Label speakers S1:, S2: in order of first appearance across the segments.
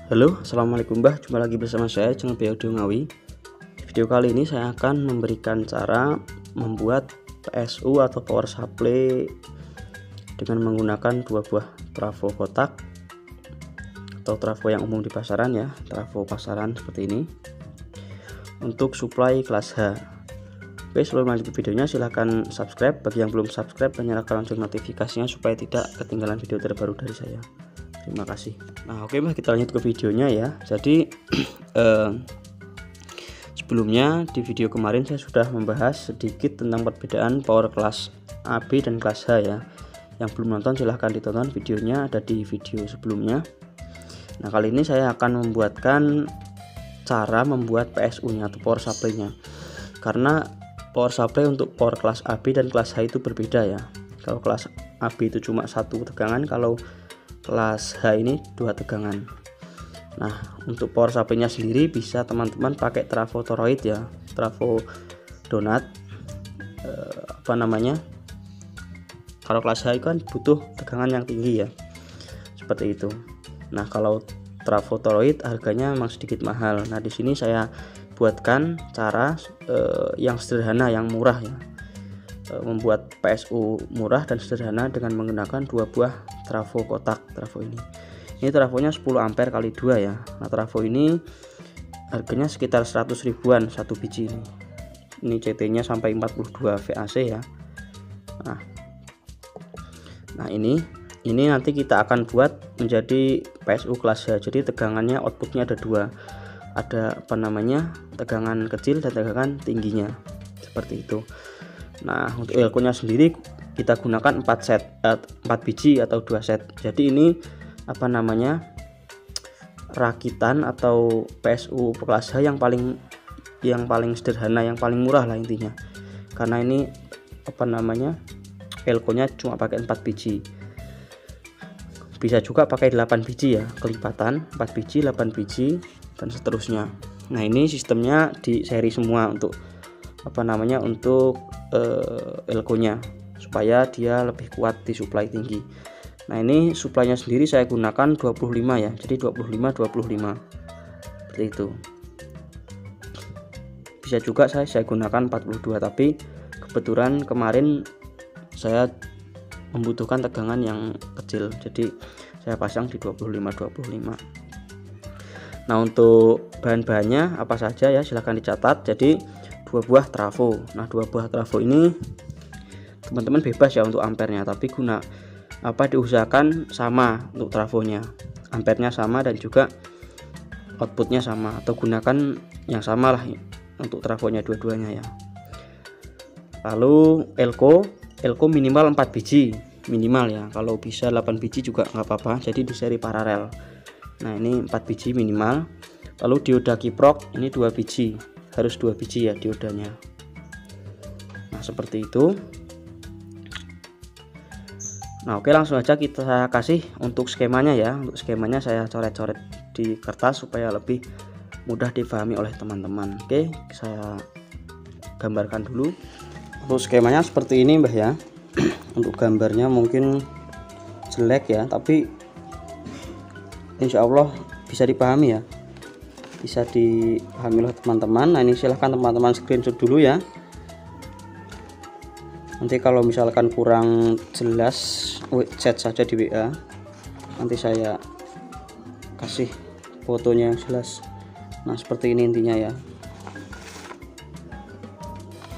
S1: Halo, assalamualaikum Mbah. Jumpa lagi bersama saya Channel Audio Ngawi. Di video kali ini saya akan memberikan cara membuat PSU atau power supply dengan menggunakan dua buah trafo kotak atau trafo yang umum di pasaran ya, trafo pasaran seperti ini untuk supply kelas H. Oke, sebelum lanjut ke videonya silahkan subscribe bagi yang belum subscribe dan nyalakan lonceng notifikasinya supaya tidak ketinggalan video terbaru dari saya. Terima kasih. Nah, oke Mbak, kita lanjut ke videonya ya. Jadi sebelumnya di video kemarin saya sudah membahas sedikit tentang perbedaan power kelas AB dan kelas H ya. Yang belum nonton silahkan ditonton videonya, ada di video sebelumnya. Nah, kali ini saya akan membuatkan cara membuat PSU-nya atau power supply-nya. Karena power supply untuk power kelas AB dan kelas H itu berbeda ya. Kalau kelas AB itu cuma satu tegangan, kalau kelas H ini dua tegangan. Nah, untuk power supply-nya sendiri bisa teman-teman pakai trafo toroid ya, trafo donat. Kalau kelas H kan butuh tegangan yang tinggi ya, seperti itu. Nah, kalau trafo toroid harganya memang sedikit mahal. Nah, di sini saya buatkan cara yang sederhana, yang murah ya. Membuat PSU murah dan sederhana dengan menggunakan dua buah trafo kotak. Trafo ini trafonya 10 ampere kali 2 ya. Nah, trafo ini harganya sekitar 100 ribuan satu biji ini CT nya sampai 42 VAC ya. Nah ini nanti kita akan buat menjadi PSU kelas H. Jadi tegangannya, outputnya ada dua, ada tegangan kecil dan tegangan tingginya, seperti itu. Nah, untuk elko-nya sendiri kita gunakan 4 biji atau 2 set. Jadi ini rakitan atau PSU kelas H yang paling sederhana, yang paling murah lah intinya. Karena ini elko-nya cuma pakai 4 biji. Bisa juga pakai 8 biji ya, kelipatan 4 biji, 8 biji dan seterusnya. Nah, ini sistemnya di seri semua untuk untuk elko-nya supaya dia lebih kuat di supply tinggi. Nah, ini supply-nya sendiri saya gunakan 25 ya. Jadi 25 seperti itu. Bisa juga saya gunakan 42, tapi kebetulan kemarin saya membutuhkan tegangan yang kecil, jadi saya pasang di 25. Nah, untuk bahan-bahannya apa saja ya, silahkan dicatat. Jadi 2 buah trafo. Nah, 2 buah trafo ini teman-teman bebas ya untuk ampernya, tapi diusahakan sama untuk trafonya, ampernya sama dan juga outputnya sama, atau gunakan yang sama lah untuk trafonya dua-duanya ya. Lalu elko minimal 4 biji minimal ya, kalau bisa 8 biji juga nggak apa-apa, jadi di seri paralel. Nah, ini 4 biji minimal. Lalu dioda kiprok ini 2 biji, harus 2 biji ya diodanya. Nah, seperti itu. Nah, oke, langsung aja kita kasih untuk skemanya ya. Untuk skemanya saya coret-coret di kertas supaya lebih mudah dipahami oleh teman-teman. Oke, saya gambarkan dulu. Untuk skemanya seperti ini Mbah ya. Untuk gambarnya mungkin jelek ya, tapi insya Allah bisa dipahami ya, bisa dipahami oleh teman-teman. Nah, ini silahkan teman-teman screenshot dulu ya. Nanti kalau misalkan kurang jelas chat saja di WA, nanti saya kasih fotonya yang jelas. Nah, seperti ini intinya ya.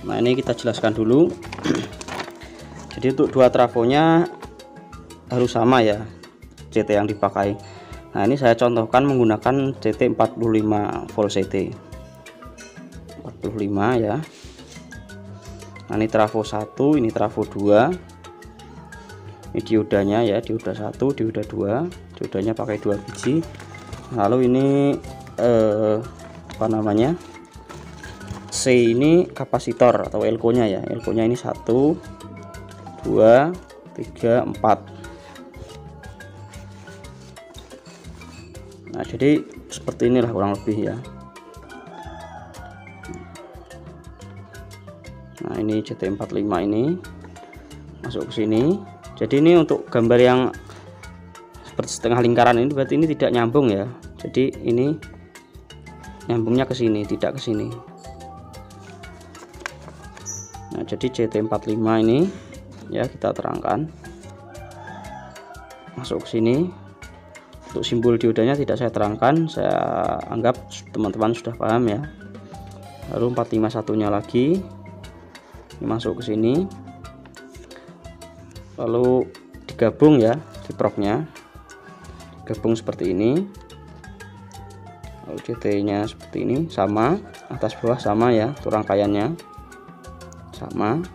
S1: Nah, ini kita jelaskan dulu. Jadi untuk dua trafonya harus sama ya CT yang dipakai. Nah, ini saya contohkan menggunakan CT 45 volt CT 45 ya. Nah, ini trafo 1, ini trafo 2. Ini diodanya ya, dioda 1, dioda 2. Diodanya pakai 2 biji. Lalu ini C ini kapasitor atau elko-nya ya. Elko-nya ini 1 2 3 4. Nah, jadi seperti inilah kurang lebih ya. Nah, ini CT45 ini masuk ke sini. Jadi ini untuk gambar yang seperti setengah lingkaran ini berarti ini tidak nyambung ya. Jadi ini nyambungnya ke sini, tidak ke sini. Nah, jadi CT45 ini ya kita terangkan masuk ke sini. Untuk simbol diodanya tidak saya terangkan, saya anggap teman-teman sudah paham ya. Lalu 451-nya lagi ini masuk ke sini, lalu digabung ya kiproknya, gabung seperti ini. Lalu CT-nya seperti ini, sama, atas bawah sama ya, untuk rangkaiannya sama.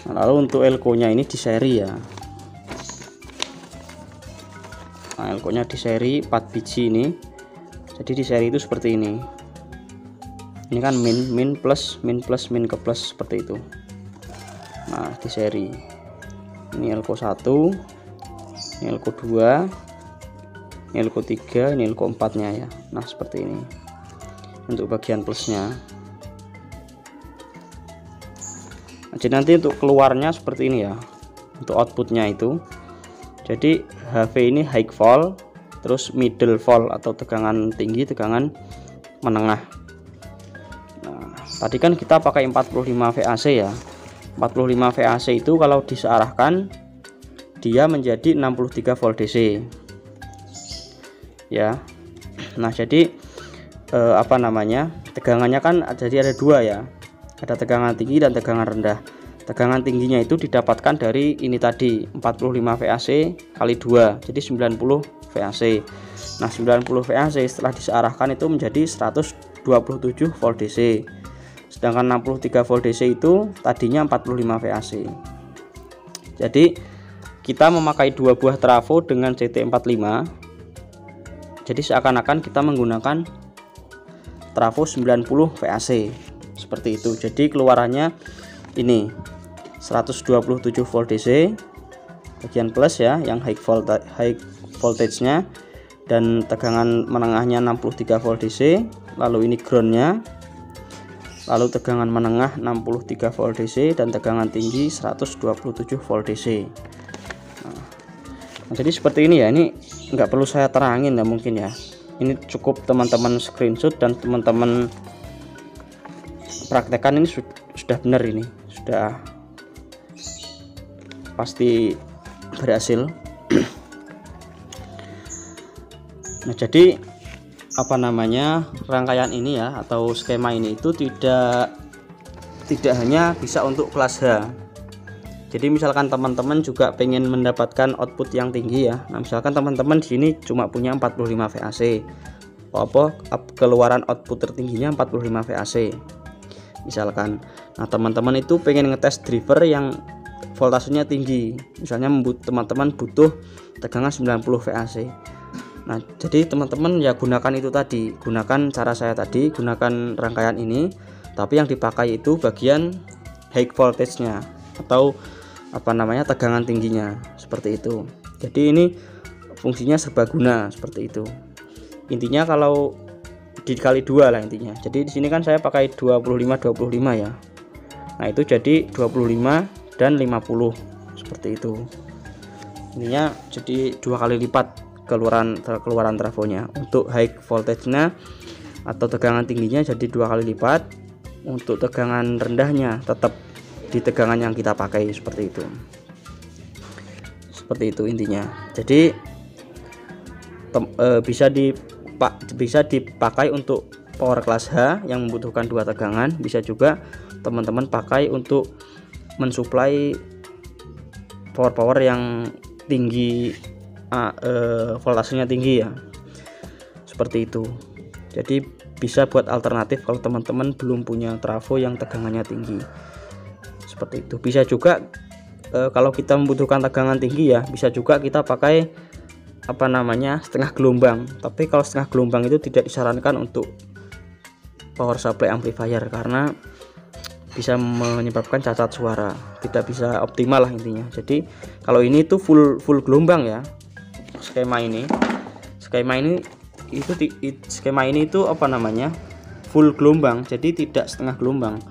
S1: Nah, lalu untuk elko-nya ini di seri ya. Nah, elko-nya di seri 4 biji ini. Jadi di seri itu seperti ini. Ini kan min plus min ke plus seperti itu. Nah, di seri. Ini elko 1, ini elko 2, ini elko 3, ini elko 4-nya ya. Nah, seperti ini. Untuk bagian plusnya. Jadi nanti untuk keluarnya seperti ini ya. Untuk outputnya itu. Jadi HV ini high volt, terus middle volt atau tegangan tinggi, tegangan menengah. Nah, tadi kan kita pakai 45 VAC ya. 45 VAC itu kalau disearahkan dia menjadi 63 volt DC. Ya. Nah, jadi tegangannya kan jadi ada dua ya. Ada tegangan tinggi dan tegangan rendah. Tegangan tingginya itu didapatkan dari ini tadi 45 VAC kali 2, jadi 90 VAC. Nah, 90 VAC setelah disearahkan itu menjadi 127 volt DC. Sedangkan 63 volt DC itu tadinya 45 VAC. Jadi kita memakai dua buah trafo dengan CT45. Jadi seakan-akan kita menggunakan trafo 90 VAC. Seperti itu. Jadi keluarannya ini 127 volt DC bagian plus ya, yang high voltage-nya, dan tegangan menengahnya 63 volt DC. Lalu ini groundnya, lalu tegangan menengah 63 volt DC dan tegangan tinggi 127 volt DC. Nah, jadi seperti ini ya. Ini nggak perlu saya terangin ya mungkin ya. Ini cukup teman-teman screenshot dan teman-teman praktekkan. Ini sudah benar, ini sudah pasti berhasil. Nah, jadi rangkaian ini ya atau skema ini itu tidak hanya bisa untuk kelas H. Jadi misalkan teman-teman juga pengen mendapatkan output yang tinggi ya. Nah, misalkan teman-teman di sini cuma punya 45 VAC. Keluaran output tertingginya 45 VAC. Misalkan. Nah, teman-teman itu pengen ngetes driver yang voltasenya tinggi, misalnya teman-teman butuh tegangan 90 VAC. Nah, jadi teman-teman ya gunakan itu tadi, gunakan cara saya tadi, gunakan rangkaian ini, tapi yang dipakai itu bagian high voltage-nya atau tegangan tingginya, seperti itu. Jadi ini fungsinya serbaguna seperti itu. Intinya kalau dikali 2 lah intinya. Jadi di sini kan saya pakai 25 ya. Nah, itu jadi 25 dan 50 seperti itu. Ininya jadi 2 kali lipat keluaran trafonya. Untuk high voltage-nya atau tegangan tingginya jadi 2 kali lipat. Untuk tegangan rendahnya tetap di tegangan yang kita pakai, seperti itu. Seperti itu intinya. Jadi bisa dipakai untuk power kelas H yang membutuhkan 2 tegangan. Bisa juga teman-teman pakai untuk mensuplai power yang tinggi, voltasenya tinggi ya, seperti itu. Jadi bisa buat alternatif kalau teman-teman belum punya trafo yang tegangannya tinggi, seperti itu. Bisa juga kalau kita membutuhkan tegangan tinggi ya, bisa juga kita pakai setengah gelombang. Tapi kalau setengah gelombang itu tidak disarankan untuk power supply amplifier karena bisa menyebabkan cacat suara, tidak bisa optimal lah intinya. Jadi kalau ini tuh full gelombang ya, skema ini itu full gelombang, jadi tidak setengah gelombang.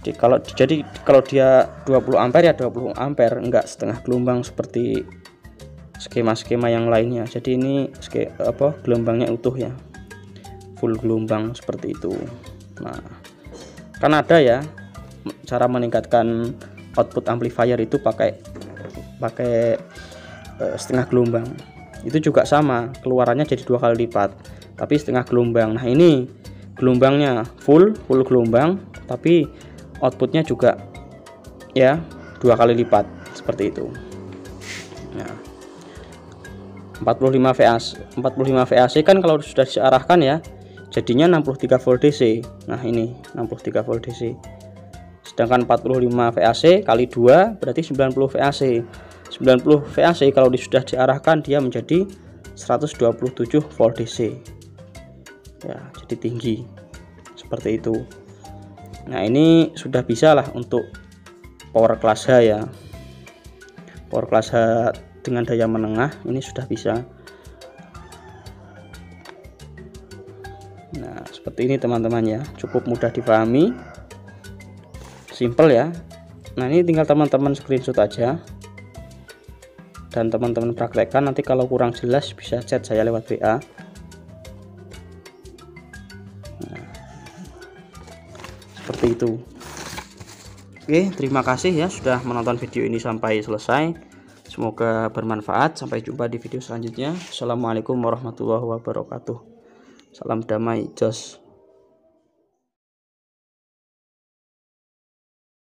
S1: Jadi kalau dia 20 ampere ya 20 ampere, enggak setengah gelombang seperti skema-skema yang lainnya. Jadi ini gelombangnya utuh ya, full gelombang seperti itu. Nah, kan ada ya cara meningkatkan output amplifier itu pakai setengah gelombang. Itu juga sama, keluarannya jadi 2 kali lipat tapi setengah gelombang. Nah, ini gelombangnya full gelombang tapi outputnya juga ya 2 kali lipat seperti itu. Nah, 45 VAC kan kalau sudah diarahkan ya jadinya 63 volt DC. Nah, ini 63 volt DC. Sedangkan 45 VAC kali 2 berarti 90 VAC. 90 VAC kalau sudah diarahkan dia menjadi 127 volt DC. Ya, jadi tinggi. Seperti itu. Nah, ini sudah bisa lah untuk power class H ya. Power class H dengan daya menengah ini sudah bisa. Nah, seperti ini teman-teman ya, cukup mudah dipahami, simple ya. Nah, ini tinggal teman-teman screenshot aja dan teman-teman praktekkan. Nanti kalau kurang jelas bisa chat saya lewat WA. Nah, seperti itu. Oke, terima kasih ya sudah menonton video ini sampai selesai. Semoga bermanfaat. Sampai jumpa di video selanjutnya. Assalamualaikum warahmatullahi wabarakatuh. Salam damai, jos.